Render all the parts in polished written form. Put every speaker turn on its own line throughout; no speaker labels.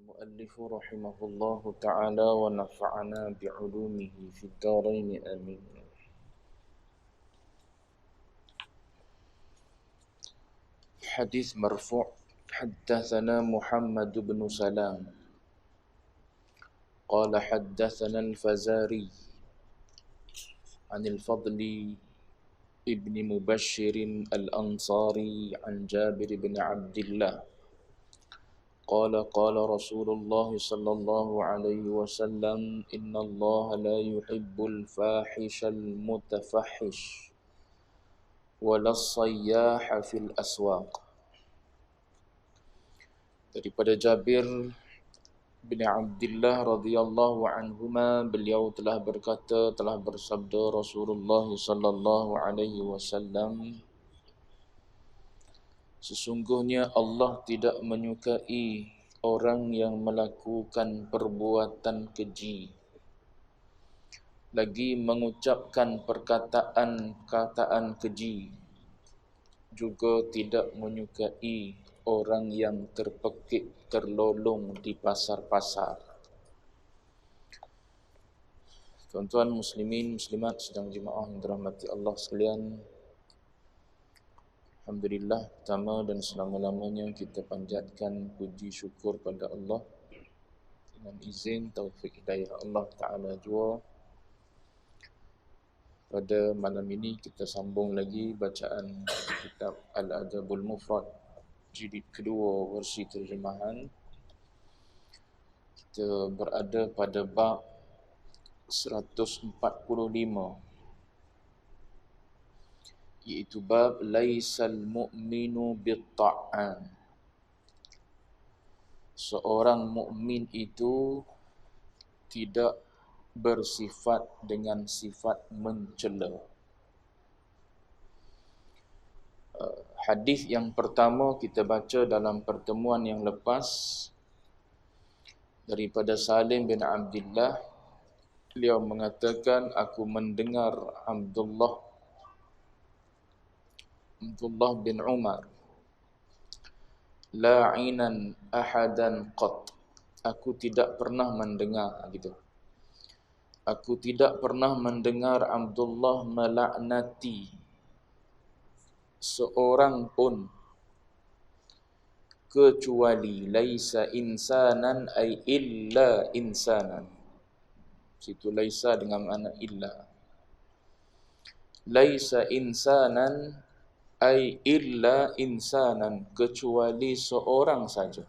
المؤلف رحمه الله تعالى ونفعنا بعلومه في الدارين آمين. حديث مرفوع. حدثنا محمد بن سلام قال حدثنا الفزاري عن الفضل ابن مبشر الأنصاري عن جابر بن عبد الله قال قال رسول الله صلى الله عليه وسلم إن الله لا يحب الفاحش المتفحش ولا الصياح في الأسواق. Daripada Jabir bin Abdullah radhiyallahu anhuma, beliau telah berkata, telah bersabda Rasulullah sallallahu alaihi wasallam, sesungguhnya Allah tidak menyukai orang yang melakukan perbuatan keji, lagi mengucapkan perkataan-kataan keji, juga tidak menyukai orang yang terpekik terlolong di pasar-pasar. Tuan-tuan muslimin muslimat sedang jemaah yang dirahmati Allah sekalian, alhamdulillah, pertama dan selama-lamanya kita panjatkan puji syukur pada Allah dengan izin taufik hidayah Allah Ta'ala jua. Pada malam ini kita sambung lagi bacaan kitab Al-Adabul Mufrad jilid kedua versi terjemahan. Kita berada pada bab 145, iaitu bab laisal mu'minu bitta'an. Seorang mukmin itu tidak bersifat dengan sifat mencela. Hadis yang pertama kita baca dalam pertemuan yang lepas daripada Salim bin Abdullah. Beliau mengatakan, aku mendengar Abdullah bin Umar la'inan ahadan qat. Aku tidak pernah mendengar gitu. Aku tidak pernah mendengar Abdullah melaknati seorang pun kecuali laisa insanan ay illa insanan. Situ laisa dengan makna illa. Laisa insanan ay illa insanan, kecuali seorang saja.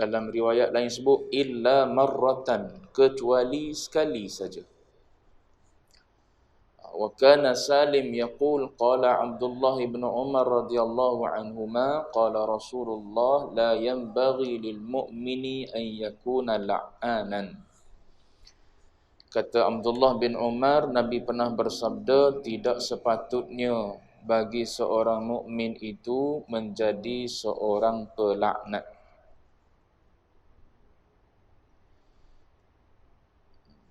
Dalam riwayat lain sebut illa marratan, kecuali sekali saja. Wa kana Salim yaqul qala Abdullah ibn Umar radhiyallahu anhuma qala Rasulullah la yanbaghi lil mu'mini an yakuna la'anan. Kata Abdullah bin Umar, Nabi pernah bersabda, tidak sepatutnya bagi seorang mukmin itu menjadi seorang pelaknat.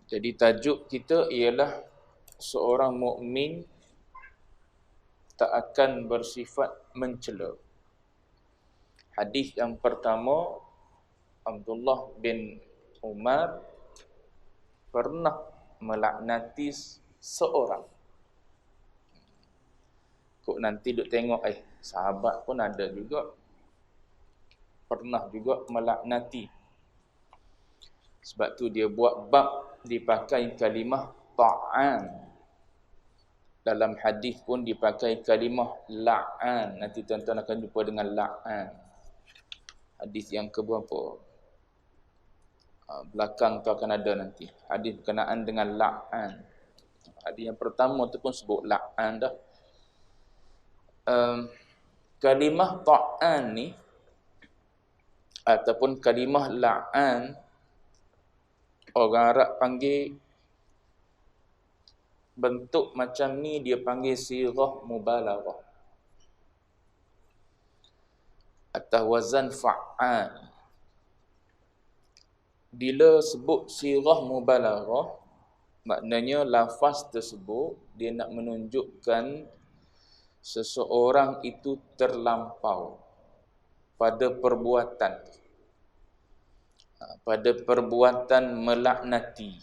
Jadi tajuk kita ialah seorang mukmin tak akan bersifat mencela. Hadis yang pertama, Abdullah bin Umar pernah melaknati seorang. Kok nanti duk tengok sahabat pun ada juga pernah juga melaknati. Sebab tu dia buat bab dipakai kalimah ta'an. Dalam hadis pun dipakai kalimah la'an. Nanti tuan-tuan akan jumpa dengan la'an. Hadis yang keberapa? Belakang tu akan ada nanti hadis berkenaan dengan la'an. Hadis yang pertama tu pun sebut la'an dah. Kalimah ta'an ni ataupun kalimah la'an, orang Arab panggil bentuk macam ni, dia panggil sirah mubalaghah atau wazan fa'al. Bila sebut sirah mubalaghah, maknanya lafaz tersebut dia nak menunjukkan seseorang itu terlampau pada perbuatan. pada perbuatan melaknati,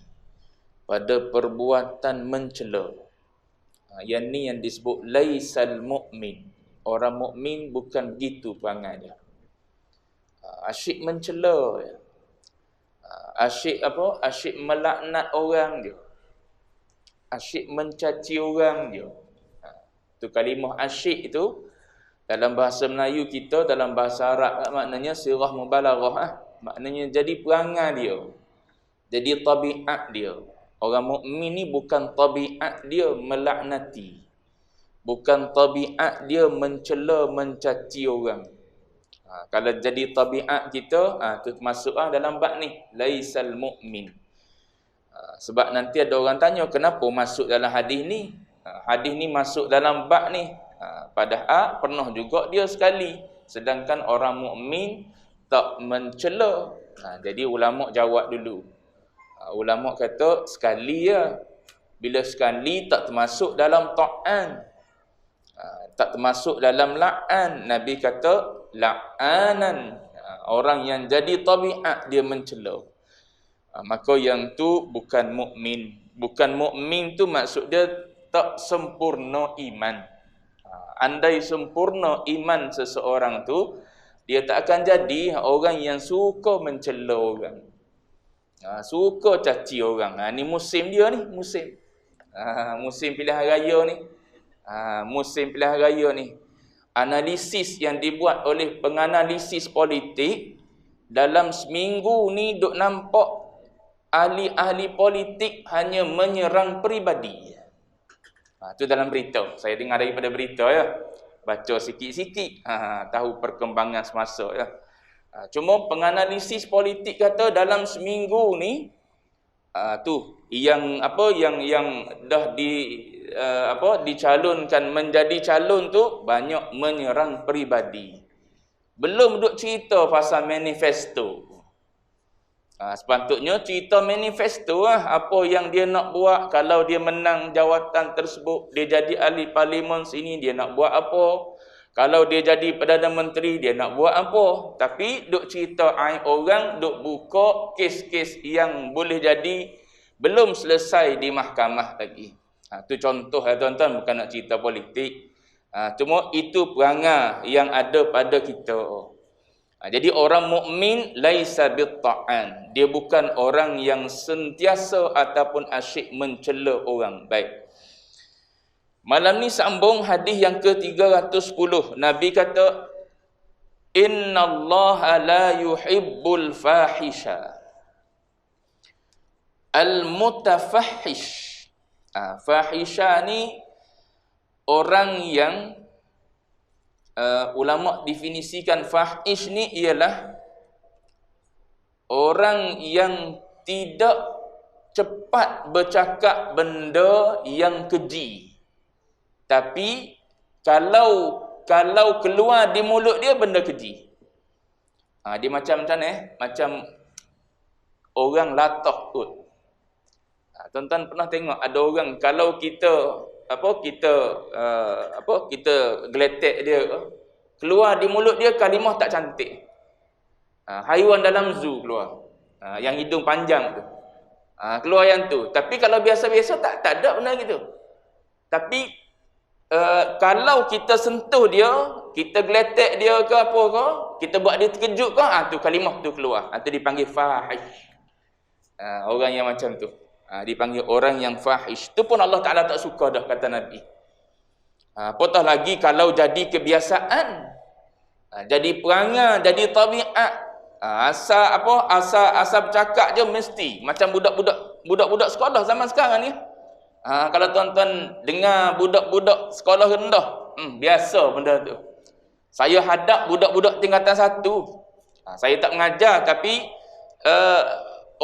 pada perbuatan mencela. Yang ni yang disebut laisal mu'min. Orang mukmin bukan begitu perangai dia. Asyik mencela dia. Asyik melaknat orang dia. Asyik mencaci orang dia. Tu kalimah asyik itu dalam bahasa Melayu kita, dalam bahasa Arab maknanya sirah mubalaghah. Maknanya jadi perangai dia. Jadi tabiat dia. Orang mukmin ni bukan tabiat dia melaknati. Bukan tabiat dia mencela, mencaci orang. Kalau jadi tabiat kita, tu masuklah dalam bab ni, laisal mu'min. Sebab nanti ada orang tanya, kenapa masuk dalam hadis ni? Hadis ni masuk dalam bab ni. Padahal pernah juga dia sekali. Sedangkan orang mukmin tak mencela. Jadi ulama jawab dulu. Ulama kata sekali ya. Bila sekali tak termasuk dalam ta'an. Tak termasuk dalam la'an. Nabi kata la'anan. Orang yang jadi tabiat dia mencela. Maka yang tu bukan mukmin. Bukan mukmin tu maksud dia tak sempurna iman. Andai sempurna iman seseorang tu, dia tak akan jadi orang yang suka mencela orang. Suka caci orang. Ni musim dia ni, musim. Musim pilihan raya ni. Musim pilihan raya ni. Analisis yang dibuat oleh penganalisis politik dalam seminggu ni duk nampak ahli-ahli politik hanya menyerang peribadi. Itu dalam berita. Saya dengar daripada berita ya. Baca sikit-sikit. Tahu perkembangan semasa ya. Cuma penganalisis politik kata dalam seminggu ni yang dah dicalonkan menjadi calon tu banyak menyerang peribadi. Belum duk cerita pasal manifesto. Sepatutnya cerita manifesto apa yang dia nak buat. Kalau dia menang jawatan tersebut, dia jadi ahli parlimen sini, dia nak buat apa. Kalau dia jadi Perdana Menteri, dia nak buat apa. Tapi duk cerita aib orang, duk buka kes-kes yang boleh jadi belum selesai di mahkamah lagi. Itu contoh ya tuan-tuan, bukan nak cerita politik. Cuma itu perangai yang ada pada kita. Jadi orang mukmin laisa bitta'an. Dia bukan orang yang sentiasa ataupun asyik mencela orang. Baik. Malam ni sambung hadis yang ke-310. Nabi kata, innallaha la yuhibbul fahisha al-mutafahhish. Fahisha ni orang yang ulama definisikan fahish ni ialah orang yang tidak cepat bercakap benda yang keji. Tapi kalau keluar di mulut dia benda keji. Dia macam mana Macam orang latah kot. Tuan-tuan pernah tengok ada orang kalau kita geletek dia, keluar di mulut dia kalimah tak cantik. Haiwan dalam zoo keluar. Yang hidung panjang tu. Keluar yang tu. Tapi kalau biasa-biasa tak ada benda gitu. Tapi kalau kita sentuh dia, kita geletek dia ke apa ke, kita buat dia terkejut ke, tu kalimah tu keluar. Tu dipanggil fahish. Orang yang macam tu dipanggil orang yang fahish. Tu pun Allah Ta'ala tak suka dah, kata Nabi. Apatah lagi kalau jadi kebiasaan, jadi perangai, jadi tabiat. Asal bercakap je mesti macam budak-budak sekolah zaman sekarang ni. Kalau tuan-tuan dengar budak-budak sekolah rendah, biasa benda tu. Saya hadap budak-budak tingkatan 1. Saya tak mengajar, tapi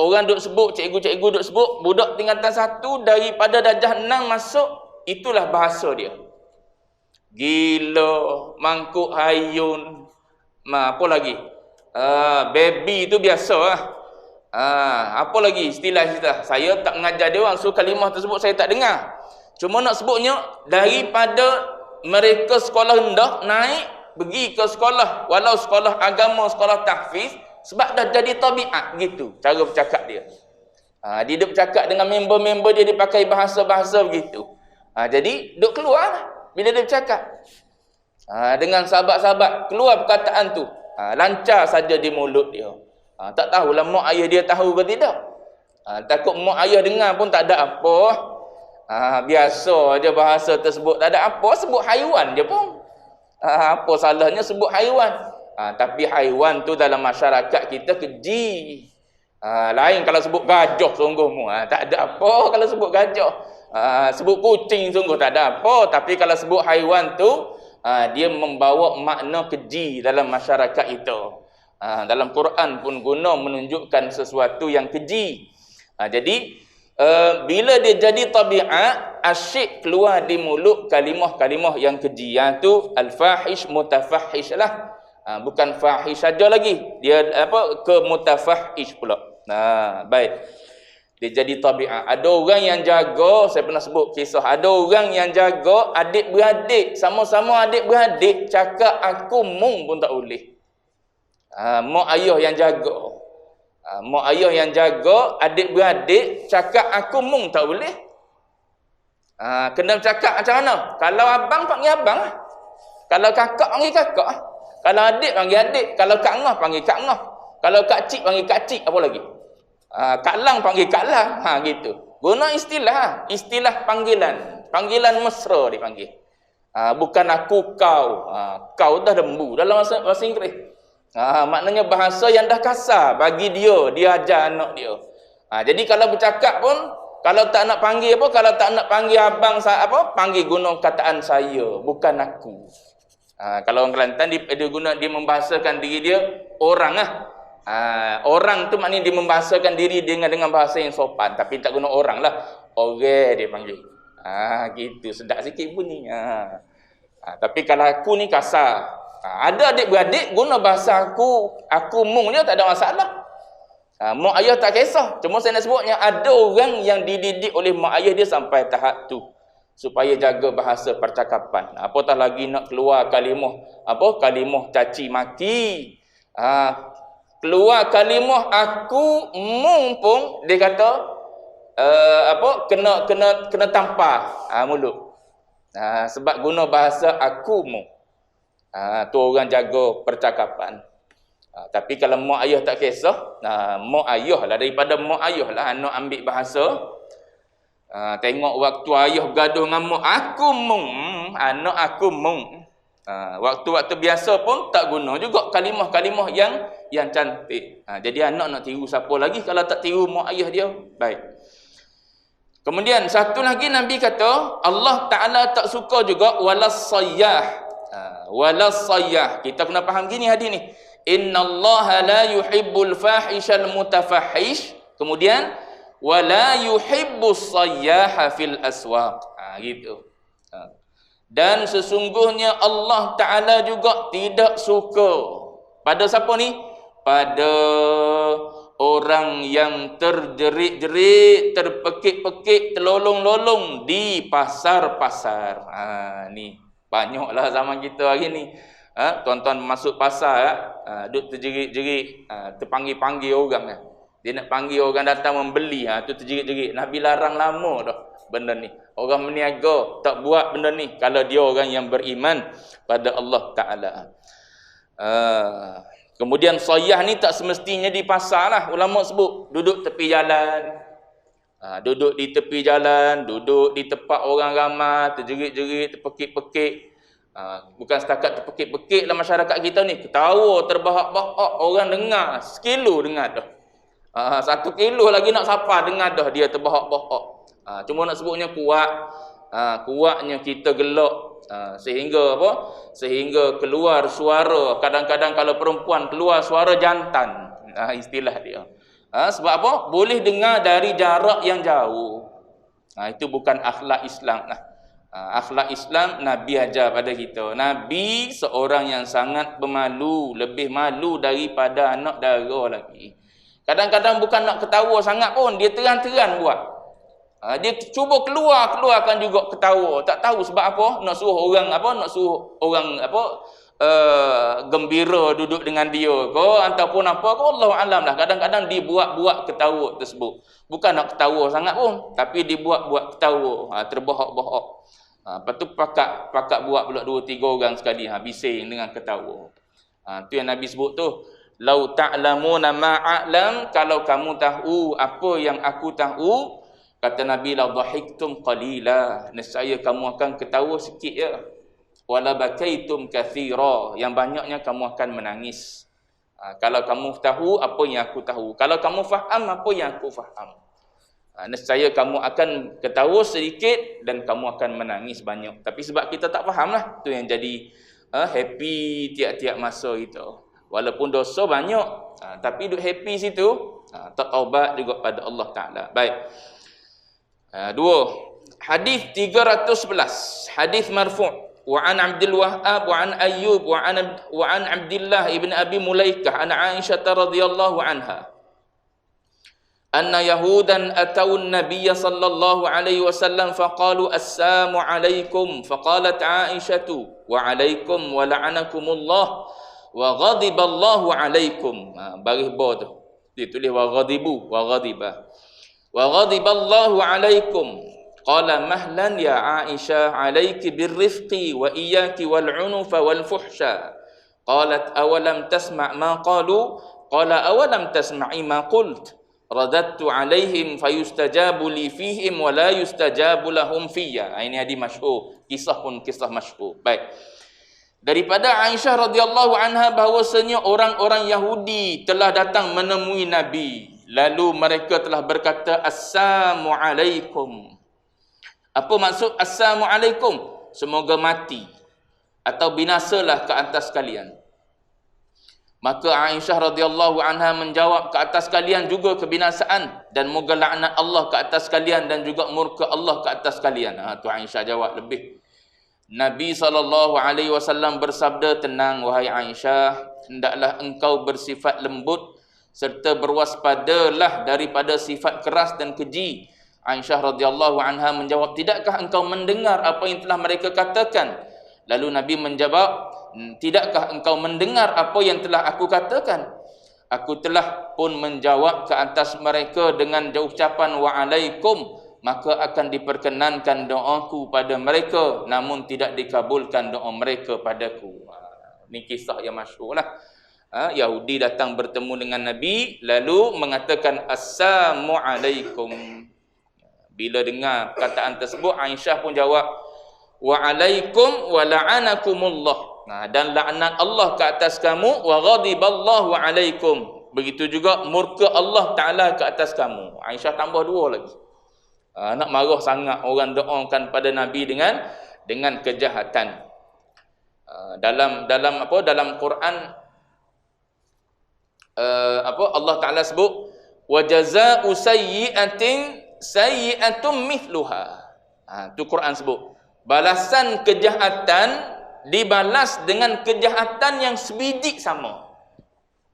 orang duk sebut, cikgu-cikgu duk sebut, budak tingkatan 1 daripada darjah 6 masuk, itulah bahasa dia. Gila, mangkuk hayun, apa lagi? Baby tu biasa lah. Apa lagi istilah-istilah. Saya tak mengajar dia orang, so kalimah tersebut saya tak dengar. Cuma nak sebutnya, daripada mereka sekolah rendah naik pergi ke sekolah, walau sekolah agama, sekolah tahfiz, Sebab dah jadi tabiat gitu cara bercakap dia. Dia duk bercakap dengan member-member dia pakai bahasa-bahasa begitu. Jadi duk keluar lah bila dia bercakap. Dengan sahabat-sahabat keluar perkataan tu. Lancar saja di mulut dia. Tak tahulah mak ayah dia tahu ke tidak. Takut mak ayah dengar pun tak ada apa. Biasa je bahasa tersebut. Tak ada apa, sebut haiwan je pun. Apa salahnya sebut haiwan. Tapi haiwan tu dalam masyarakat kita keji. Lain kalau sebut gajah sungguh mu. Tak ada apa kalau sebut gajah. Sebut kucing sungguh tak ada apa. Tapi kalau sebut haiwan tu, dia membawa makna keji dalam masyarakat itu. Dalam Quran pun guna menunjukkan sesuatu yang keji. Jadi bila dia jadi tabiat, asyik keluar di mulut kalimah-kalimah yang keji. Yang tu al-fahish mutafahish lah. Bukan fahish saja lagi. Dia ke mutafahish pula. Baik. Dia jadi tabiat. Ada orang yang jaga, saya pernah sebut kisah, ada orang yang jaga adik-beradik, sama-sama adik-beradik, cakap aku mung pun tak boleh. Mak ayah yang jaga. Mak ayah yang jaga adik-beradik, cakap aku mung tak boleh. Kena cakap macam mana? Kalau abang panggil abang lah. Kalau kakak panggil kakak lah. Kalau adik panggil adik. Kalau kak ngah panggil kak ngah. Kalau kak cik panggil kak cik. Apa lagi? Kak lang panggil kak lang. Gitu. Guna istilah. Istilah panggilan. Panggilan mesra dipanggil. Bukan aku kau. Kau dah lembu dalam bahasa Inggeris. Maknanya bahasa yang dah kasar bagi dia. Dia ajar anak dia. Jadi kalau bercakap pun, kalau tak nak panggil apa, kalau tak nak panggil abang panggil guna kataan saya, bukan aku. Kalau orang Kelantan dia membahasakan diri dia orang lah. Orang tu maknanya dia membahasakan diri dengan bahasa yang sopan, tapi tak guna orang lah. Orang dia panggil. Gitu, sedap sikit bunyi. Tapi kalau aku ni kasar. Ada adik-beradik guna bahasa aku mung je tak ada masalah. Mak ayah tak kisah. Cuma saya nak sebutnya ada orang yang dididik oleh mak ayah dia sampai tahap tu supaya jaga bahasa percakapan. Apatah lagi nak keluar kalimah kalimah caci maki. Keluar kalimah aku mung pun dia kata kena tampar mulut. Sebab guna bahasa aku mung. Tu orang jaga percakapan. Tapi kalau mak ayah tak kisah, mak ayah lah, daripada mak ayah lah anak ambil bahasa. Tengok waktu ayah bergaduh dengan mak, aku mung, anak aku mung. Waktu-waktu biasa pun tak guna juga kalimah-kalimah yang cantik. Jadi anak nak tiru siapa lagi kalau tak tiru mak ayah dia? Baik. Kemudian satu lagi Nabi kata, Allah Ta'ala tak suka juga walas sayyah. Walas sayyah. Kita kena faham gini hadis ni. Innallaha la yuhibbul fahishal mutafahish. Kemudian wala yuhibbus sayyaha fil aswaq. Gitu. Dan sesungguhnya Allah Ta'ala juga tidak suka pada siapa ni? Pada orang yang terjerit-jerit, terpekik-pekik, terlolong-lolong di pasar-pasar. Ni banyaklah zaman kita hari ni. Tuan-tuan masuk pasar, duk terjerit-jerit, terpanggil-panggil orang. Dia nak panggil orang datang membeli, tu terjerit-jerit. Nabi larang lama dah benda ni. Orang meniaga tak buat benda ni kalau dia orang yang beriman pada Allah Ta'ala. Kemudian sayyah ni tak semestinya di pasar lah. Ulama sebut duduk tepi jalan. Duduk di tepi jalan, duduk di tempat orang ramai, terjerit-jerit, terpekik-pekik. Bukan setakat terpekik-pekik lah masyarakat kita ni. Ketawa, terbahak-bahak, orang dengar. Sekilo dengar dah. 1 kilo lagi nak sapa dengar dah dia terbahak-bahak. Cuma nak sebutnya kuatnya kita gelak. Sehingga keluar suara. Kadang-kadang kalau perempuan keluar suara jantan. Istilah dia. Sebab apa? Boleh dengar dari jarak yang jauh. Itu bukan akhlak Islam lah. Akhlak Islam Nabi ajar pada kita. Nabi seorang yang sangat pemalu, lebih malu daripada anak dara lagi. Kadang-kadang bukan nak ketawa sangat pun, dia terang-terang buat. Dia cuba keluarkan juga ketawa. Tak tahu sebab apa, nak suruh orang gembira duduk dengan dia ke ataupun apa ke, Allah alam lah. Kadang-kadang dibuat-buat ketawa tersebut. Bukan nak ketawa sangat pun, tapi dibuat-buat ketawa, terbohok-bohok. Lepas tu pakat buat pula 2-3 orang sekali, bising dengan ketawa. Tu yang Nabi sebut tu, lau ta'lamuna ma'a'lam, kalau kamu tahu apa yang aku tahu, kata Nabi, la dhahiktum qalila, nescaya kamu akan ketawa sikit je. Wala bakaitum kathira, yang banyaknya kamu akan menangis. Kalau kamu tahu apa yang aku tahu, kalau kamu faham apa yang aku faham, nescaya kamu akan ketawa sedikit dan kamu akan menangis banyak. Tapi sebab kita tak faham lah, tu yang jadi happy tiap-tiap masa itu. Walaupun dosa banyak, tapi duk happy situ, tak taubat juga pada Allah Ta'ala. Baik. 2. Hadis 311. Hadis marfu'. Wa an Abdul Wahhab wa an Ayyub wa an Abdullah ibn Abi Mulaikah an Aisyah radhiyallahu anha. Anna Yahudan ataw an-nabiy sallallahu alaihi wasallam faqalu assalamu alaikum, faqalat Aisyah wa alaikum wa la'anakumullah wa ghadiba Allahu alaikum. Baris ba tu. Ditulis wa ghadibu wa ghadiba. Wa ghadiba Allahu alaikum. Qala mahlan ya Aisyah alayki birrifqi wa iyyaki wal unufa wal fuhsha. Qalat awalam tasma' ma qalu? Qala awalam tasma'i ma qult? Radattu alaihim fayustajabu li fihim wa la yustajabu lahum fiyya. Ini hadis masyhur, kisah pun kisah masyhur. Baik. Daripada Aisyah radhiyallahu anha bahwasanya orang-orang Yahudi telah datang menemui Nabi, lalu mereka telah berkata assalamu alaikum. Apa maksud assalamualaikum? Semoga mati atau binasalah ke atas kalian. Maka Aisyah radhiyallahu anha menjawab, ke atas kalian juga kebinasaan dan moga laknat Allah ke atas kalian dan juga murka Allah ke atas kalian. Tu Aisyah jawab lebih. Nabi SAW bersabda, tenang wahai Aisyah, hendaklah engkau bersifat lembut serta berwaspadalah daripada sifat keras dan keji. Aisyah radhiyallahu anha menjawab, tidakkah engkau mendengar apa yang telah mereka katakan? Lalu Nabi menjawab, tidakkah engkau mendengar apa yang telah aku katakan? Aku telah pun menjawab ke atas mereka dengan ucapan wa'alaikum, maka akan diperkenankan doaku pada mereka, namun tidak dikabulkan doa mereka padaku. Ini kisah yang masyhur lah. Yahudi datang bertemu dengan Nabi, lalu mengatakan assalamu alaikum. Bila dengar perkataan tersebut, Aisyah pun jawab wa'alaikum wa la'anakumullah. Dan laknat Allah ke atas kamu, wa ghadiballahu alaikum. Begitu juga murka Allah Ta'ala ke atas kamu. Aisyah tambah 2 lagi. Nak marah sangat orang doakan pada Nabi dengan kejahatan. Dalam Quran Allah Ta'ala sebut wa jazaa'u sayyi'atum mithluha. Tu Quran sebut. Balasan kejahatan dibalas dengan kejahatan yang sebiji sama.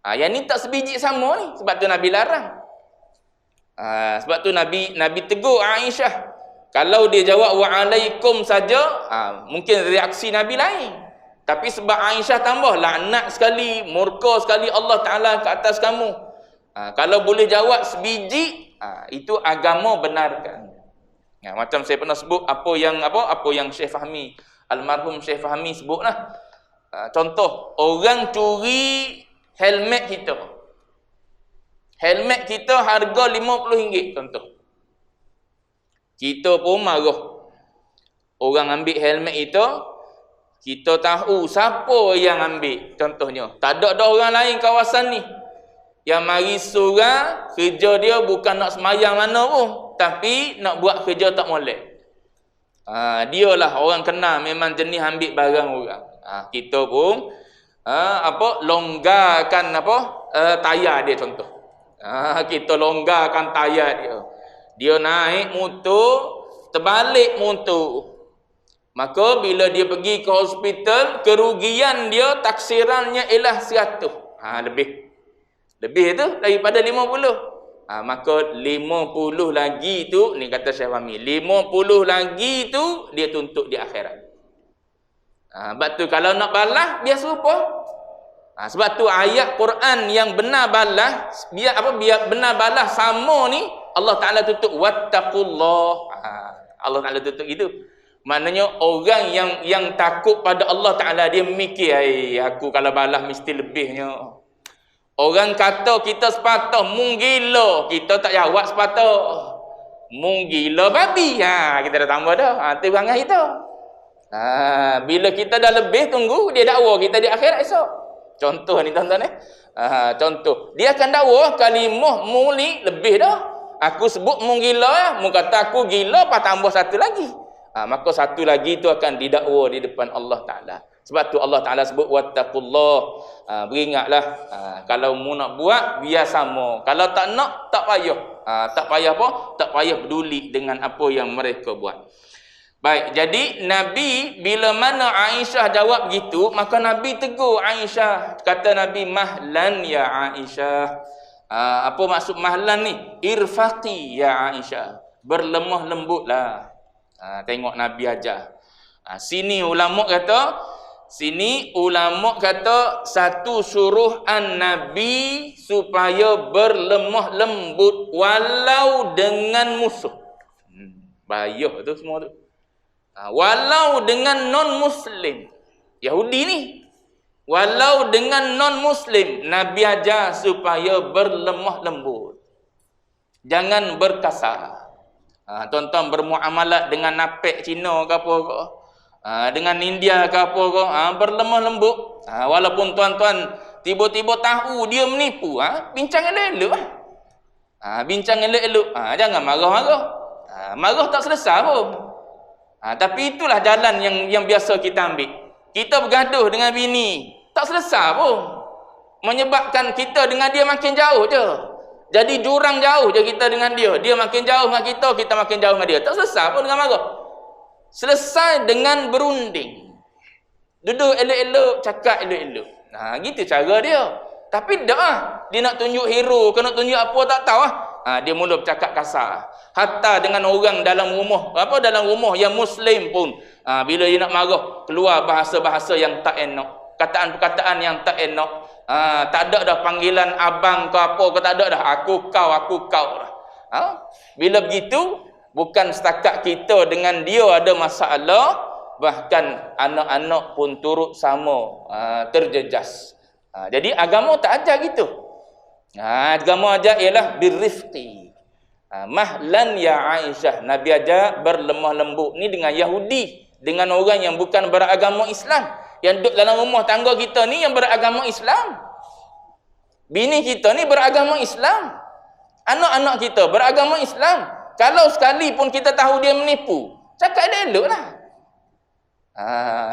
Yang ni tak sebiji sama ni, sebab tu Nabi larang. Sebab tu Nabi tegur Aisyah. Kalau dia jawab wa'alaikum saja, mungkin reaksi Nabi lain. Tapi sebab Aisyah tambah laknat sekali, murka sekali Allah Ta'ala ke atas kamu. Kalau boleh jawab sebiji, itu agama benarkan. Macam saya pernah sebut apa yang Syekh Fahmi, almarhum Syekh Fahmi sebutlah. Contoh, orang curi helmet kita. Helmet kita harga RM50 contoh. Kita pun marah. Orang ambil helmet itu, kita tahu siapa yang ambil. Contohnya, tak ada orang lain kawasan ni yang mari surah, kerja dia bukan nak semayang mana pun, tapi nak buat kerja tak molek. Dialah orang kenal memang jenis ambil barang orang. Kita pun longgarkan tayar dia contoh. Kita longgarkan tayar dia. Dia naik motor, terbalik motor. Maka bila dia pergi ke hospital, kerugian dia taksirannya ialah 100. Lebih tu daripada 50. Maka 50 lagi tu, ni kata Syekh Fahmi, 50 lagi tu dia tuntut di akhirat. Sebab tu kalau nak balas, biar serupa. Sebab tu ayat Quran yang benar balas, biar benar balas sama ni, Allah Ta'ala tutup wattaqullah. Allah Ta'ala tutup gitu. Maknanya orang yang takut pada Allah Ta'ala, dia mikir, aku kalau balas mesti lebihnya. Orang kata kita sepatah mung gila, kita tak jawab sepatah. Mung gila babi, kita dah tambah dah. Tu perangai kita. Bila kita dah lebih, tunggu dia dakwa kita di akhirat esok. Contoh ni tuan-tuan contoh. Dia akan dakwa kalimah muli lebih dah. Aku sebut mung gila, mu kata aku gila, lepas tambah satu lagi. Maka satu lagi tu akan didakwa di depan Allah Ta'ala. Sebab tu Allah Ta'ala sebut wattaqullah. Beringatlah. Kalau mu nak buat, biar sama. Kalau tak nak, tak payah. Tak payah apa? Tak payah peduli dengan apa yang mereka buat. Baik, jadi Nabi bila mana Aisyah jawab gitu, maka Nabi tegur Aisyah. Kata Nabi, mahlan ya Aisyah. Apa maksud mahlan ni? Irfaqi ya Aisyah. Berlemah lembutlah. Tengok Nabi ajar. Sini ulama kata satu suruhan Nabi supaya berlemah lembut walau dengan musuh. Bahaya tu semua tu. Walau dengan non-Muslim. Yahudi ni. Walau dengan non-Muslim. Nabi ajar supaya berlemah lembut. Jangan berkasar. Tuan-tuan bermuamalat dengan napek Cina ke apa ke. Dengan India ke apa ke. Berlemah lembut. Walaupun tuan-tuan tiba-tiba tahu dia menipu. Bincang elok-elok. Bincang elok-elok. Jangan marah-marah. Marah tak selesai pun. Tapi itulah jalan yang biasa kita ambil. Kita bergaduh dengan bini, tak selesai pun. Menyebabkan kita dengan dia makin jauh je. Jadi jurang jauh je kita dengan dia. Dia makin jauh dengan kita makin jauh dengan dia. Tak selesai pun dengan marah. Selesai dengan berunding. Duduk elok-elok, cakap elok-elok. Gitu cara dia. Tapi dah dia nak tunjuk hero, ke nak tunjuk apa tak tahu dia mula bercakap kasar. Hatta dengan orang dalam rumah, dalam rumah yang Muslim pun, bila dia nak marah, keluar bahasa-bahasa yang tak enak, perkataan-perkataan yang tak enak. Tak ada dah panggilan abang ke apa ke, tak ada dah aku kau dah. Bila begitu, bukan setakat kita dengan dia ada masalah, bahkan anak-anak pun turut sama terjejas. Jadi agama tak ajar gitu. Agama ajar ialah birrifqi. Mahlan ya Aisyah. Nabi ajar berlemah lembut ni dengan Yahudi, dengan orang yang bukan beragama Islam, yang duduk dalam rumah tangga kita ni yang beragama Islam. Bini kita ni beragama Islam. Anak-anak kita beragama Islam. Kalau sekalipun kita tahu dia menipu, cakap dia elok lah.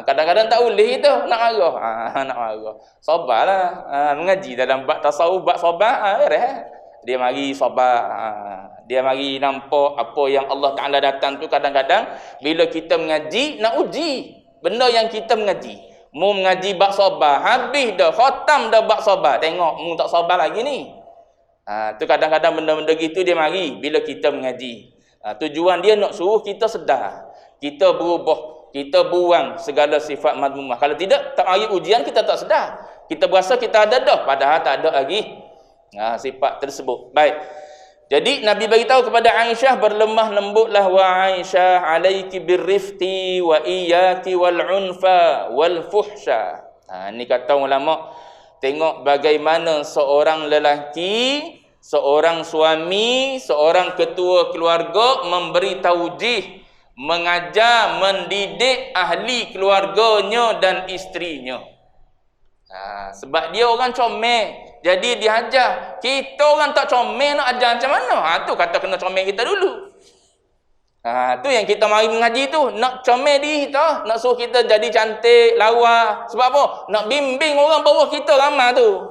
Kadang-kadang tak boleh kita nak marah. Nak marah. Sabarlah. Mengaji dalam bab tasawuf, bab sabar. Dia mari sabar. Dia mari nampak apa yang Allah Ta'ala datang tu. Kadang-kadang bila kita mengaji, nak uji benda yang kita mengaji. Mu mengaji bab sabar, habis dah, khatam dah bab sabar. Tengok, mu tak sabar lagi ni. Tu kadang-kadang benda-benda gitu dia mari bila kita mengaji. Tujuan dia nak suruh kita sedar. Kita berubah. Kita buang segala sifat madmumah. Kalau tidak, tak mari ujian, kita tak sedar. Kita berasa kita ada dah, padahal tak ada lagi sifat tersebut. Baik. Jadi Nabi beritahu kepada Aisyah, berlemah lembutlah wa Aisyah, alaiki birrifqi wa iyaki wal unfa wal fuhsya. Ini kata ulama, tengok bagaimana seorang lelaki, seorang suami, seorang ketua keluarga memberi taujih, mengajar, mendidik ahli keluarganya dan isterinya. Sebab dia orang comel, jadi dia ajar. Kita orang tak comel, nak ajar macam mana? Tu kata kena comel kita dulu. Tu yang kita mari mengaji tu, nak comel diri kita, nak suruh kita jadi cantik, lawa. Sebab apa? Nak bimbing orang bawah kita ramai tu.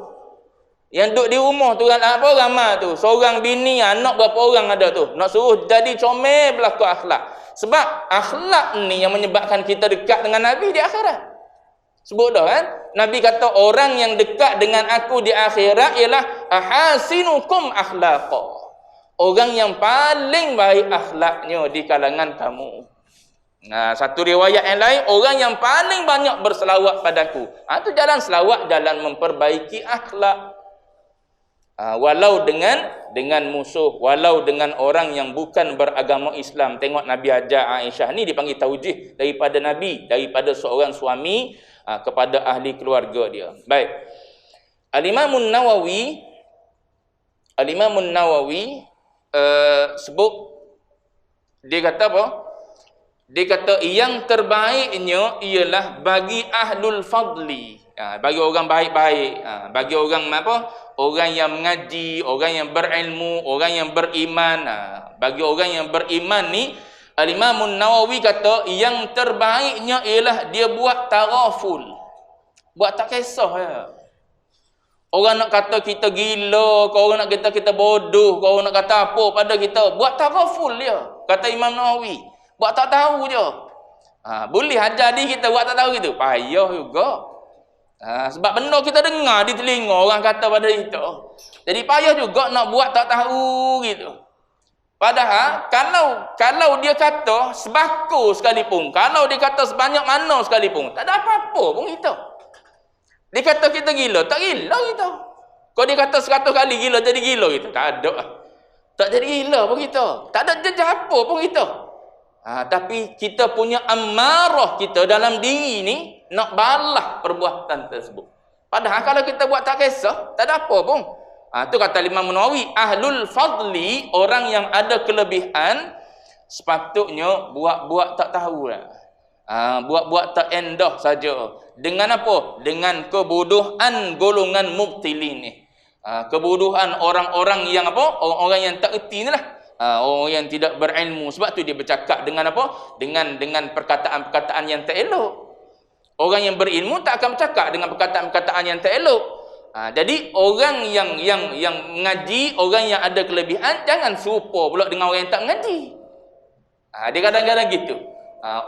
Yang duduk di rumah tu ramai tu. Seorang bini, anak berapa orang ada tu. Nak suruh jadi comel berlaku akhlak. Sebab akhlak ni yang menyebabkan kita dekat dengan Nabi di akhirat. Sebut dah kan? Nabi kata orang yang dekat dengan aku di akhirat ialah ahasinukum akhlaqa. Orang yang paling baik akhlaknya di kalangan kamu. Satu riwayat yang lain, orang yang paling banyak berselawat padaku. Itu jalan selawat, jalan memperbaiki akhlak. Walau dengan musuh, walau dengan orang yang bukan beragama Islam. Tengok Nabi ajar Aisyah ni dipanggil taujih daripada Nabi, daripada seorang suami kepada ahli keluarga dia. Baik. Al-Imam Nawawi sebut, dia kata apa? Dia kata yang terbaiknya ialah bagi ahlul fadli, bagi orang baik-baik, bagi orang apa? Orang yang mengaji, orang yang berilmu, orang yang beriman. Bagi orang yang beriman ni, Al-Imam Nawawi kata yang terbaiknya ialah dia buat taraful. Buat tak kisah ya. Orang nak kata kita gila, kau orang nak kata kita bodoh, kau orang nak kata apa pada kita, buat taraful dia. Kata Imam Nawawi, buat tak tahu je. Boleh ajar diri kita buat tak tahu gitu. Payah juga. Sebab benda kita dengar di telinga orang kata pada kita. Jadi payah juga nak buat tak tahu gitu. Padahal kalau dia kata sebako sekalipun, kalau dia kata sebanyak mana sekalipun, tak ada apa-apa pun kita. Dia kata kita gila, tak gila kita. Kalau dia kata 100 kali gila, jadi gila kita. Tak ada. Tak jadi gila pun kita. Tak ada jejak apa pun kita. Tapi kita punya amarah kita dalam diri ni nak balas perbuatan tersebut. Padahal kalau kita buat tak kisah, tak ada apa pun. Tu kata Imam Nawawi, ahlul fadli, orang yang ada kelebihan, sepatutnya buat-buat tak tahulah. Buat-buat tak endah saja. Dengan apa? Dengan kebodohan golongan mubtilin ni. Kebodohan orang-orang yang apa? Orang-orang yang tak erti ni lah. Orang yang tidak berilmu. Sebab tu dia bercakap dengan apa? Dengan perkataan-perkataan yang tak elok. Orang yang berilmu tak akan bercakap dengan perkataan-perkataan yang tak elok. Jadi orang yang mengaji, orang yang ada kelebihan, jangan serupa pula dengan orang yang tak mengaji. Dia kadang-kadang gitu.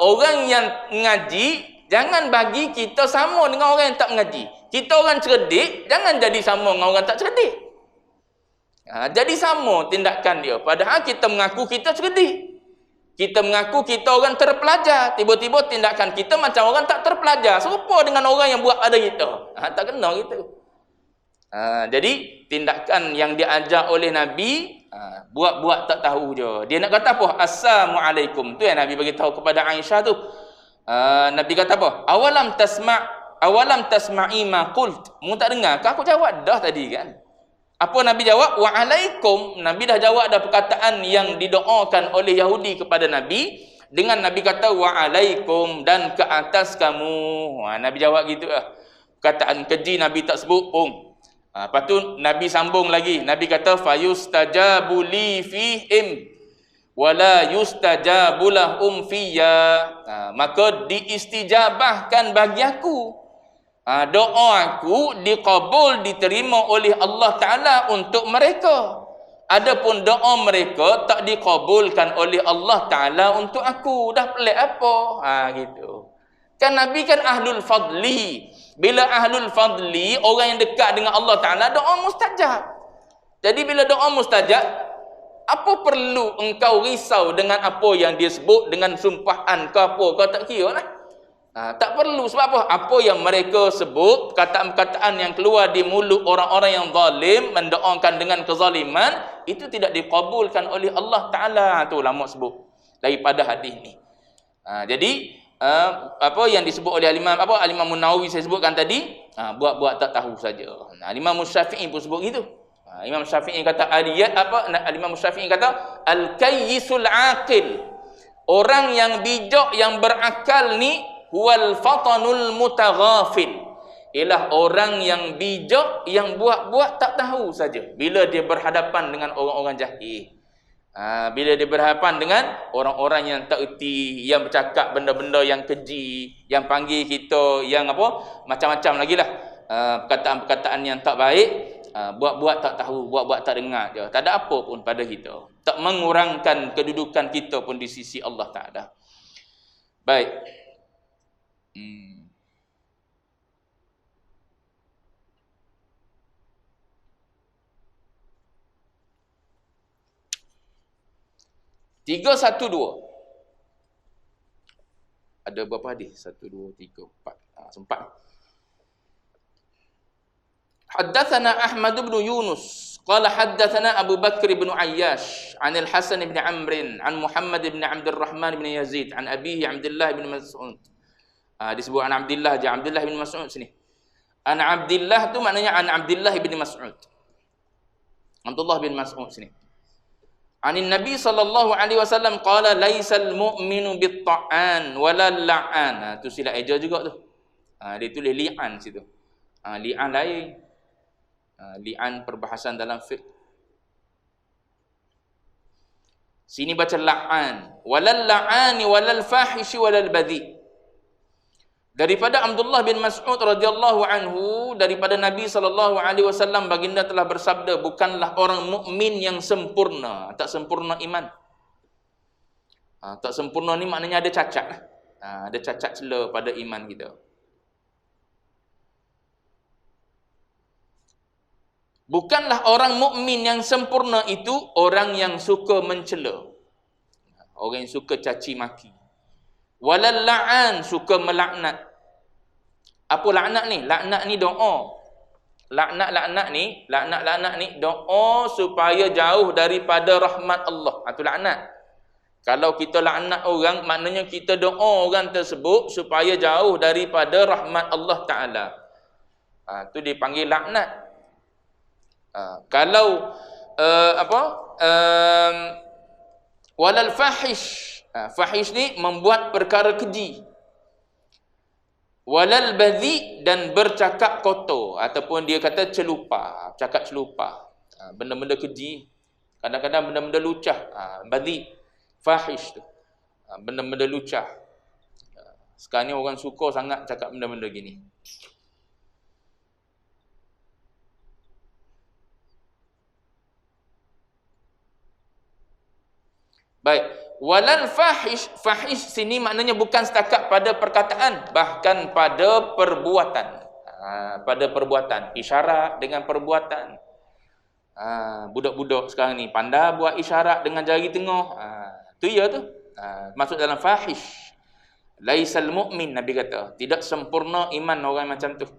Orang yang mengaji, jangan bagi kita sama dengan orang yang tak mengaji. Kita orang cerdik, jangan jadi sama dengan orang tak cerdik. Jadi sama tindakan dia. Padahal kita mengaku kita cerdik. Kita mengaku kita orang terpelajar. Tiba-tiba tindakan kita macam orang tak terpelajar. Serupa dengan orang yang buat pada kita. Tak kena gitu. Jadi tindakan yang diajar oleh Nabi, buat-buat tak tahu je. Dia nak kata apa? Assalamualaikum. Tu yang Nabi bagi tahu kepada Aisyah tu. Nabi kata apa? Awalam tasma'i ma qult. Mu tak dengar? Aku jawab dah tadi kan. Apa Nabi jawab? Wa'alaikum. Nabi dah jawab dah perkataan yang didoakan oleh Yahudi kepada Nabi. Dengan Nabi kata wa'alaikum, dan ke atas kamu. Nabi jawab gitu lah. Perkataan keji Nabi tak sebut pun. Lepas tu Nabi sambung lagi. Nabi kata fayustajabu li fihim wala yustajabu lahum fiyya. Maka diistijabahkan bagi aku. Doa aku dikabul, diterima oleh Allah Ta'ala untuk mereka. Adapun doa mereka tak dikabulkan oleh Allah Ta'ala untuk aku. Dah pelik apa? Gitu. Kan Nabi kan ahlul fadli. Bila ahlul fadli, orang yang dekat dengan Allah Ta'ala, doa mustajab. Jadi bila doa mustajab, apa perlu engkau risau dengan apa yang dia sebut, dengan sumpahan ke apa, kau tak kira lah. Tak perlu. Sebab apa? Apa yang mereka sebut, perkataan-perkataan yang keluar di mulut orang-orang yang zalim, mendoakan dengan kezaliman, itu tidak dikabulkan oleh Allah Ta'ala. Itu ulama sebut daripada hadis ni. Jadi apa yang disebut oleh Al-Imam Nawawi saya sebutkan tadi, buat-buat tak tahu saja. Imam Syafi'i pun sebut gitu. Imam Syafi'i kata Imam Syafi'i kata al-kayyisul aqil. Orang yang bijak, yang berakal ni, huwal fatanul mutaghafil. Ialah orang yang bijak, yang buat-buat tak tahu saja bila dia berhadapan dengan orang-orang jahil. Bila dia berhadapan dengan orang-orang yang tak erti, yang bercakap benda-benda yang keji, yang panggil kita yang apa, macam-macam lagi lah, perkataan-perkataan yang tak baik, buat-buat tak tahu, buat-buat tak dengar je. Tak ada apa pun pada kita. Tak mengurangkan kedudukan kita pun di sisi Allah Ta'ala. Baik. Tiga, satu, dua. Ada berapa hadis? 1, 2, 3, 4. Sempat. Haddatsana Ahmad bin Yunus qala haddatsana Abu Bakr bin Ayyash an Al-Hasan bin Amr an Muhammad bin Abdul Rahman bin Yazid an abihi Abdullah bin Mas'ud. Disebut an Abdullah je, Abdullah bin Mas'ud sini. An Abdullah tu maknanya an Abdullah bin Mas'ud. Abdullah bin Mas'ud sini. Anin Nabi sallallahu alaihi wasallam qala laisal mu'minu bit-ta'an wala la'an. Tu silap eja juga tu. Dia tulis li'an situ. Li'an lain. Li'an perbahasan dalam fiqh. Sini baca la'an. Walal la'ani walal fahishi walal badhi. Daripada Abdullah bin Mas'ud radhiyallahu anhu, daripada Nabi sallallahu alaihi wasallam, baginda telah bersabda, bukanlah orang mukmin yang sempurna, tak sempurna iman. Tak sempurna ni maknanya ada cacat. Ada cacat celah pada iman kita. Bukanlah orang mukmin yang sempurna itu orang yang suka mencela. Orang yang suka caci maki. Walal la'an, suka melaknat. Apa laknat ni? Laknat ni doa. Laknat ni doa supaya jauh daripada rahmat Allah. Itu laknat. Kalau kita laknat orang, maknanya kita doa orang tersebut supaya jauh daripada rahmat Allah Ta'ala. Itu dipanggil laknat. Kalau walal fahish. Fahish ni membuat perkara keji. Walal badhi, dan bercakap kotor, ataupun dia kata celupa, cakap celupa. Benda-benda keji, kadang-kadang benda-benda lucah. Badhi, fahish tu. Benda-benda lucah. Sekarang ni orang suka sangat cakap benda-benda gini. Baik. Walal fahish, fahish sini maknanya bukan setakat pada perkataan, bahkan pada perbuatan. Pada perbuatan, isyarat dengan perbuatan. Budak-budak sekarang ni pandai buat isyarat dengan jari tengah. Tu ya tu. Masuk dalam fahish. Laisal mu'min, Nabi kata, tidak sempurna iman orang macam tu.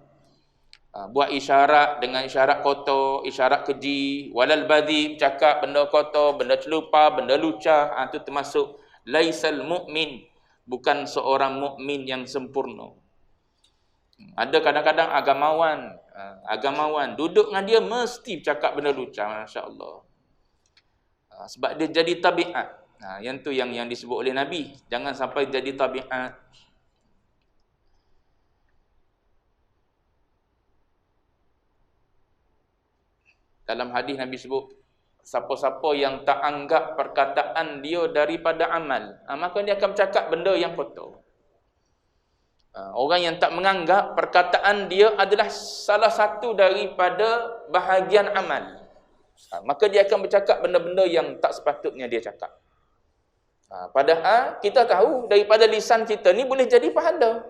Buat isyarat dengan isyarat kotor, isyarat keji. Walal badhi, cakap benda kotor, benda celupa, benda lucah. Itu termasuk laisal mu'min, bukan seorang mukmin yang sempurna. Ada kadang-kadang agamawan duduk dengan dia mesti cakap benda lucah, masya-Allah. Sebab dia jadi tabiat. Yang tu yang disebut oleh Nabi, jangan sampai jadi tabiat. Dalam hadis Nabi sebut, siapa-siapa yang tak anggap perkataan dia daripada amal, maka dia akan bercakap benda yang kotor. Orang yang tak menganggap perkataan dia adalah salah satu daripada bahagian amal, maka dia akan bercakap benda-benda yang tak sepatutnya dia cakap. Padahal kita tahu daripada lisan kita ni boleh jadi pahala.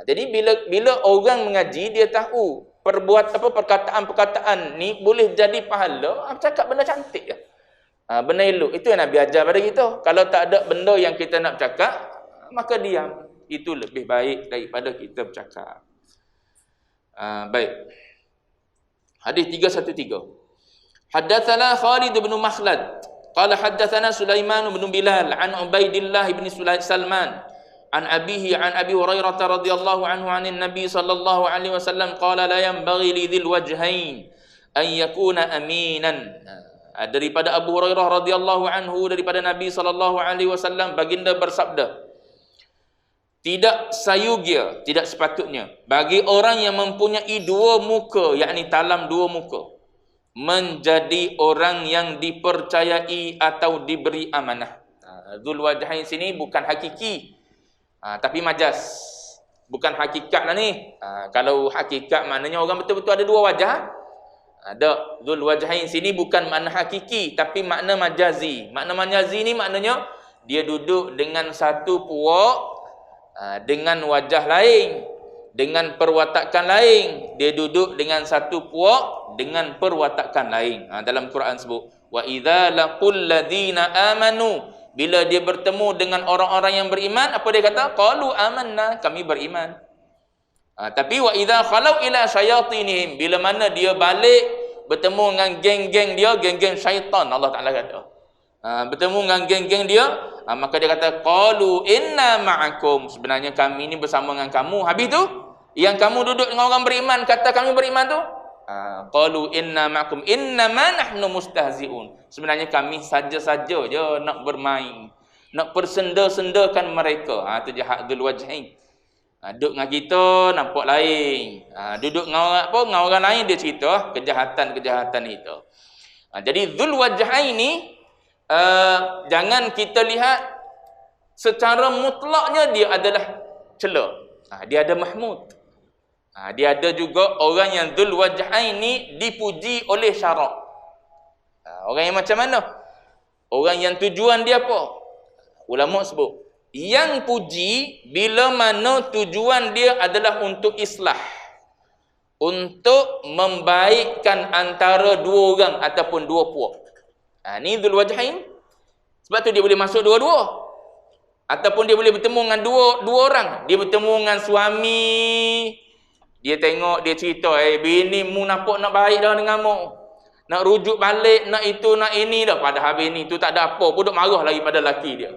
Jadi bila orang mengaji, dia tahu perkataan-perkataan ni boleh jadi pahala, cakap benda cantik je. Benda elok. Itu yang Nabi ajar pada kita. Kalau tak ada benda yang kita nak cakap, maka diam. Itu lebih baik daripada kita bercakap. Baik. Hadis 313. Haddatsana Khalid bin Makhlad qala haddatsana Sulaiman bin Bilal an Ubaidillah bin Salman an abihi an Abi Hurairah radhiyallahu anhu anin Nabi sallallahu alaihi wasallam qala la yanbaghi lidzil wajhain an yakuna aminan. Daripada Abu Hurairah radhiyallahu anhu, daripada Nabi sallallahu alaihi wasallam, baginda bersabda, tidak sayugia, tidak sepatutnya bagi orang yang mempunyai dua muka, yakni talam dua muka, menjadi orang yang dipercayai atau diberi amanah. Dzul wajhain sini bukan hakiki, tapi majaz. Bukan hakikat lah ni. Kalau hakikat maknanya orang betul-betul ada dua wajah. Ada. Dzul wajhain sini bukan makna hakiki, tapi makna majazi. Makna majazi ni maknanya dia duduk dengan satu puak, dengan wajah lain, dengan perwatakan lain. Dia duduk dengan satu puak dengan perwatakan lain. Dalam Quran sebut, wa idza laqul ladzina amanu Bila dia bertemu dengan orang-orang yang beriman, apa dia kata? Qalu amanna, kami beriman. Tapi wa idza khalau ila syayatinihim, bila mana dia balik bertemu dengan geng-geng dia, geng-geng syaitan, Allah Taala kata. Bertemu dengan geng-geng dia, maka dia kata qalu inna ma'akum, sebenarnya kami ni bersama dengan kamu. Habis tu yang kamu duduk dengan orang beriman kata kami beriman tu, qalu inna ma'akum innama nahnu mustahzi'un, sebenarnya kami saja-saja je nak bermain, nak persenda-sendakan mereka. Itu jahat dzul wajhain. Duduk dengan kita nampak lain, duduk dengan orang lain dia cerita kejahatan-kejahatan itu. Jadi dzul wajhain ni jangan kita lihat secara mutlaknya dia adalah cela. Dia ada mahmud. Dia ada juga orang yang dzul wajhain ni dipuji oleh syarak. Orang yang macam mana? Orang yang tujuan dia apa? Ulama sebut yang puji bila mana tujuan dia adalah untuk islah, untuk membaikkan antara dua orang ataupun dua puak. Ni dzul wajhain. Sebab tu dia boleh masuk dua-dua. Ataupun dia boleh bertemu dengan dua orang. Dia bertemu dengan suami, dia tengok, dia cerita, bini mu nampak nak baik dah dengan mu, nak rujuk balik, nak itu, nak ini dah. Padahal bini tu tak ada apa pun, duk marah lagi pada laki dia.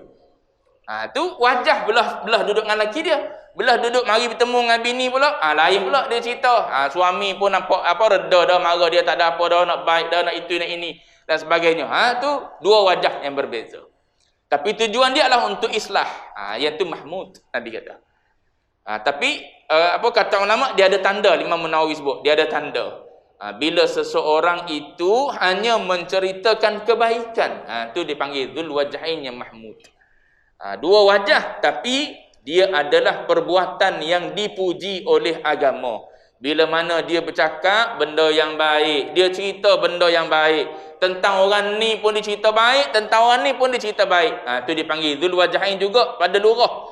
Tu wajah belah duduk dengan laki dia. Belah duduk mari bertemu dengan bini pula, lain pula dia cerita. Suami pun nampak reda dah, marah dia tak ada apa dah, nak baik dah, nak itu, nak ini dan sebagainya. Tu dua wajah yang berbeza. Tapi tujuan dia adalah untuk islah. Yang tu mahmud, Nabi kata. Tapi kata ulama, dia ada tanda. Imam Nawawi sebut dia ada tanda. Bila seseorang itu hanya menceritakan kebaikan, tu dipanggil dzul wajhain yang mahmud. Dua wajah tapi dia adalah perbuatan yang dipuji oleh agama. Bila mana dia bercakap benda yang baik, dia cerita benda yang baik, tentang orang ni pun dicerita baik, tentang orang ni pun dicerita baik, tu dipanggil dzul wajhain juga pada lurah.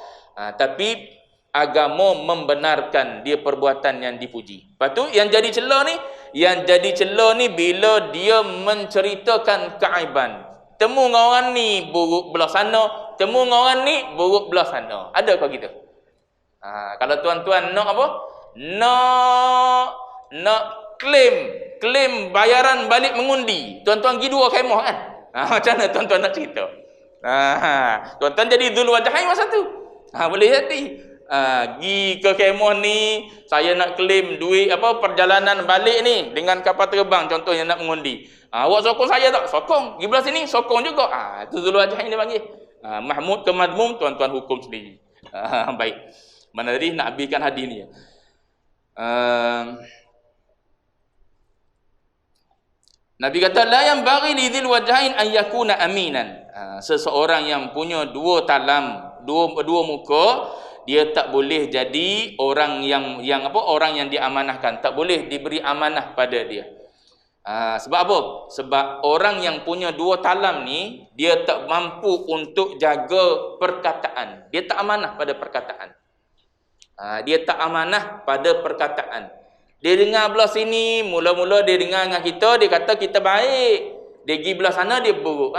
Tapi agama membenarkan dia perbuatan yang dipuji. Lepas tu yang jadi celah ni bila dia menceritakan keaiban. Temu dengan orang ni buruk belah sana, temu dengan orang ni buruk belah sana. Adakah kita? Kalau tuan-tuan nak apa? Nak claim bayaran balik mengundi. Tuan-tuan pergi 2 kemah kan? Macam mana tuan-tuan nak cerita? Tuan-tuan jadi dzul wajhain masa tu. Boleh jadi. Pergi ke kemah ni, saya nak claim duit perjalanan balik ni dengan kapal terbang contohnya nak mengundi. Awak sokong saya tak? Sokong. Pergi belah sini sokong juga. Itu dzul wajhain dia panggil. Mahmud ke madmum tuan-tuan hukum sendiri. Baik. Mana tadi nak habiskan hadis ni. Nabi kata la yanbaghi li dzil wajhain an yakuna aminan. Seseorang yang punya dua talam, dua muka, dia tak boleh jadi orang yang orang yang diamanahkan, tak boleh diberi amanah pada dia. Sebab apa? Sebab orang yang punya dua talam ni dia tak mampu untuk jaga perkataan. Dia tak amanah pada perkataan. Dia tak amanah pada perkataan. Dia dengar belah sini, mula-mula dia dengar dengan kita, dia kata kita baik. Dia pergi belah sana dia buruk.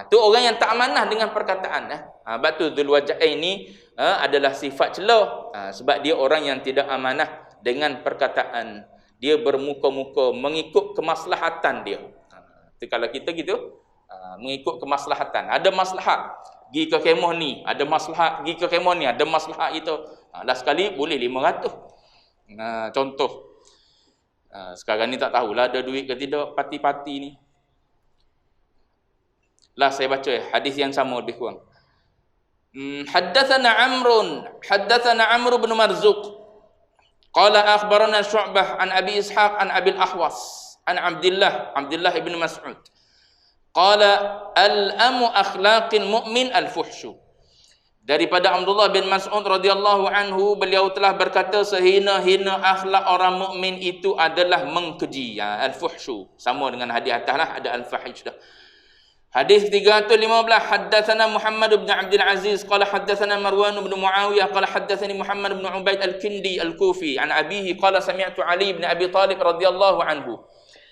Tu orang yang tak amanah dengan perkataan. Sebab tu dzul wajhain ni adalah sifat celah. Sebab dia orang yang tidak amanah dengan perkataan. Dia bermuka-muka mengikut kemaslahatan dia. Kalau kita gitu, mengikut kemaslahatan. Ada maslahat pergi ke kemah ni, ada maslahat pergi ke kemah ni, ada maslahat itu. Dah sekali boleh 500. Contoh. Sekarang ni tak tahulah ada duit ke tidak parti-parti ni. Saya baca hadis yang sama lebih kurang. Haddatsana Amr bin Marzuq qala akhbarana Syu'bah an Abi Ishaq an Abi al-Ahwas an Abdullah ibn Mas'ud qala al-amu akhlaqil mu'min al-fuhshu. Daripada Abdullah bin Mas'ud radhiyallahu anhu, beliau telah berkata sehina-hina akhlak orang mukmin itu adalah mengkeji. Al-fuhshu sama dengan hadis ataslah, ada al-fahish dah. Hadis 315, haddatsana Muhammad bin Abdul Aziz qala haddatsana Marwan bin Muawiyah qala haddatsani Muhammad bin Ubaid al-Kindi al-Kufi an abihi qala sami'tu Ali bin Abi Talib radhiyallahu anhu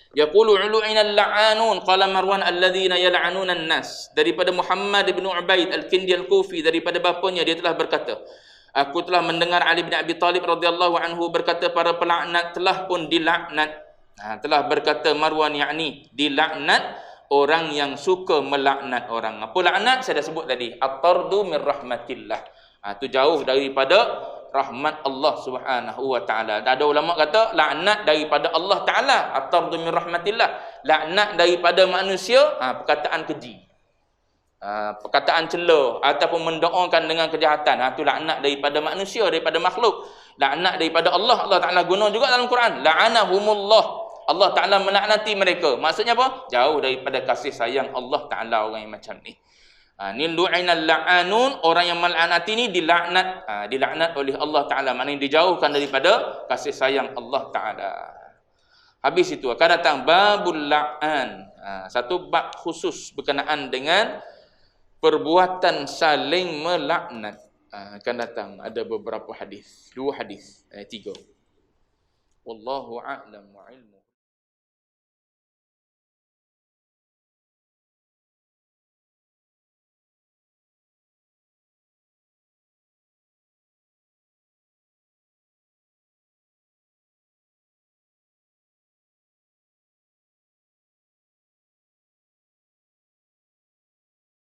Yaqulu ulu'ina al-la'anun qala Marwan alladhina yal'anuna an-nas. Daripada Muhammad bin Ubaid al-Kindi al-Kufi, daripada bapanya dia telah berkata, aku telah mendengar Ali bin Abi Talib radhiyallahu anhu berkata, para pelaknat telah pun dilaknat. Telah berkata Marwan, yakni dilaknat orang yang suka melaknat orang. Apa laknat? Saya dah sebut tadi, at-tardu min rahmatillah. Itu jauh daripada rahmat Allah Subhanahu wa taala. Ada ulama kata laknat daripada Allah taala, at-tardu min rahmatillah. Laknat daripada manusia, perkataan keji. Perkataan cela ataupun mendoakan dengan kejahatan. Itu laknat daripada manusia, daripada makhluk. Laknat daripada Allah, Allah Taala guna juga dalam Quran. La'anahumullah. Allah Taala melaknati mereka. Maksudnya apa? Jauh daripada kasih sayang Allah Taala orang yang macam ni. Ni lu'inal la'anun, orang yang melaknati ni dilaknat, dilaknat oleh Allah Taala. Maknanya dijauhkan daripada kasih sayang Allah Taala. Habis itu akan datang babul la'an. Satu bab khusus berkenaan dengan perbuatan saling melaknat. Akan datang ada beberapa hadis, 2 hadis, 3. Wallahu a'lam wa ilmu.